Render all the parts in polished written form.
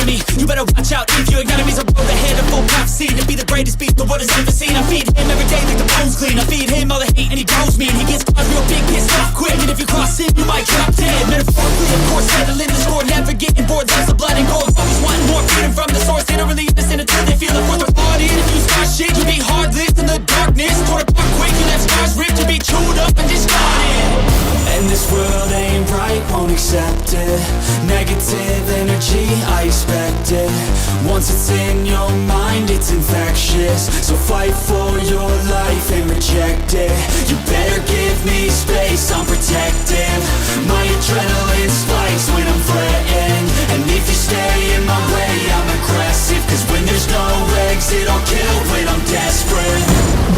enemy. You better watch out if your enemy's a road ahead of full prophecy to be the greatest beast the world has ever seen. I feed him every day like the bones clean. I feed him all the hate and he grows me. And he gets caught real big, pissed off quick. And if you cross him, you might drop dead. Metaphorically, of course, settling the score, never getting bored. There's the blood and gore. Always wanting more freedom from the source. They don't really listen until they feel the force. They're thought in. If you start shit, you'll be hard-lived in the darkness. Torn apart quick, you left scars ripped. You'll be chewed up and discarded. And this world ain't right, won't accept it. Negative energy, I expect it. Once it's in your mind, it's infectious. So fight for your life and reject it. You better give me space, I'm protective. My adrenaline spikes when I'm threatened. And if you stay in my way, I'm aggressive. Cause when there's no exit, I'll kill when I'm desperate.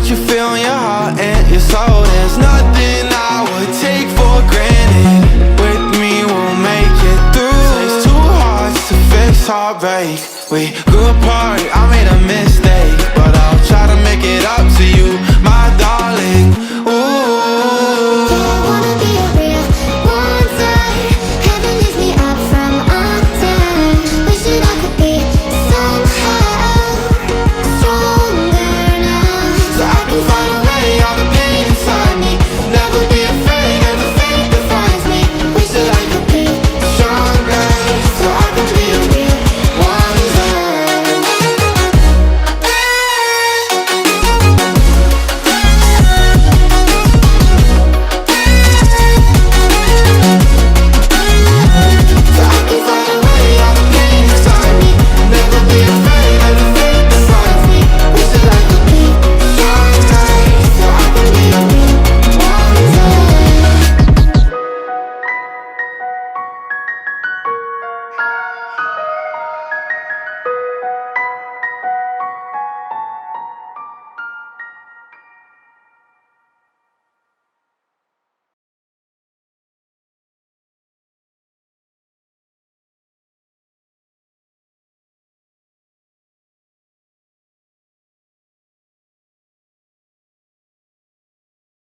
you feel in your heart and your soul. There's nothing I would take for granted. With me we'll make it through. Takes two hearts to fix heartbreak. We grew apart